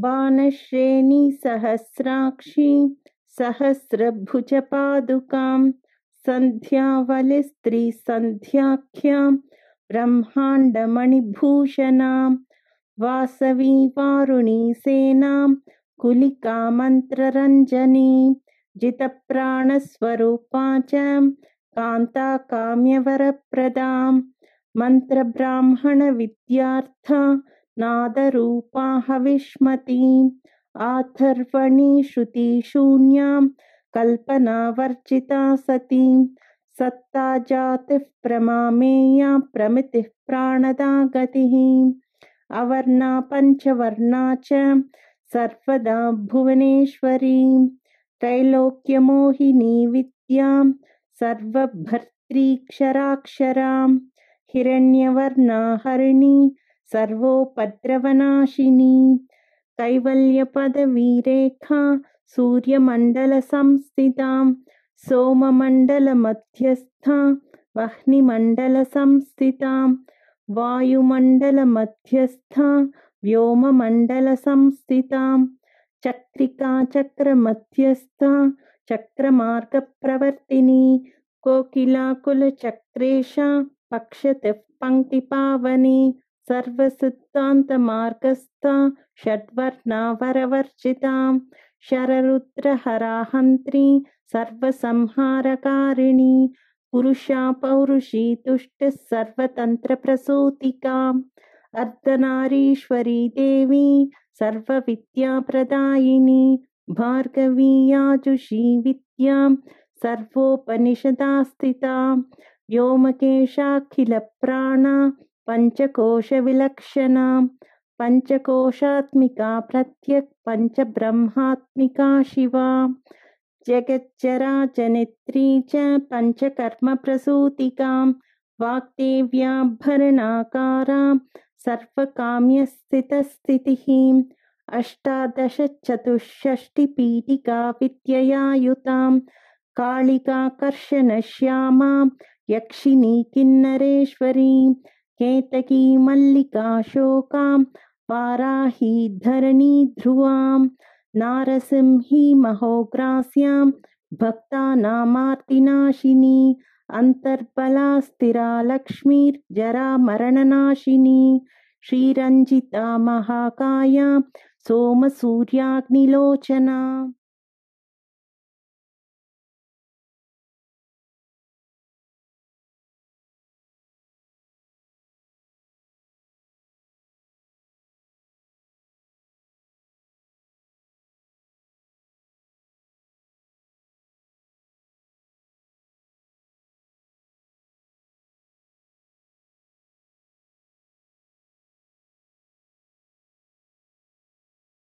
बाणश्रेणी सहस्राक्षी सहस्रभुजपादुकां सन्ध्यावलिस्त्रिसन्ध्याख्यां ब्रह्माण्डमणिभूषणां वासवी वारुणी सेनां कुलिकामन्त्ररञ्जनीं जितप्राणस्वरूपा च कान्ता काम्यवरप्रदां मन्त्रब्राह्मणविद्यार्था नादरूपा हविष्मतीम् आथर्वणी श्रुतिशून्यां कल्पनावर्जिता सतीं सत्ता जातिः प्रमामेया प्रमितिः प्राणदा गतिः अवर्णा पञ्चवर्णा च सर्वदा भुवनेश्वरीं त्रैलोक्यमोहिनी विद्यां सर्वभर्त्रीक्षराक्षरां हिरण्यवर्णा हरिणी सर्वोपद्रवनाशिनी कैवल्यपदवीरेखा सूर्यमण्डलसंस्थितां सोममण्डलमध्यस्था वह्निमण्डलसंस्थितां वायुमण्डलमध्यस्था व्योममण्डलसंस्थितां चक्रिकाचक्रमध्यस्था चक्रमार्गप्रवर्तिनी कोकिलाकुलचक्रेशा पक्षतिः पङ्क्तिपावनी सर्वसिद्धान्तमार्गस्था षड्वर्णावरवर्जितां शररुद्रहराहन्त्री सर्वसंहारकारिणी पुरुषा पौरुषी तुष्टिः सर्वतन्त्रप्रसूतिकाम् अर्धनारीश्वरी देवी सर्वविद्याप्रदायिनी भार्गवी याजुषी विद्यां सर्वोपनिषदास्थिता व्योमकेशाखिलप्राणा पञ्चकोशविलक्षणा पञ्चकोशात्मिका प्रत्यक् पञ्चब्रह्मात्मिका शिवा जगज्जराजनित्री च पञ्चकर्मप्रसूतिकां वाग्देव्याभरणाकारां सर्वकाम्यस्थितस्थितिः अष्टादशचतुष्षष्टिपीठिका विद्यया युतां कालिकाकर्षणश्यामां यक्षिणी किन्नरेश्वरीं केतकी मल्लिकाशोकां वाराही धरणी ध्रुवां नारसिंही महोग्रास्यां भक्तानामार्तिनाशिनी अन्तर्बला स्थिरा लक्ष्मीर्जरामरणनाशिनी श्रीरञ्जिता महाकाया सोमसूर्याग्निलोचना।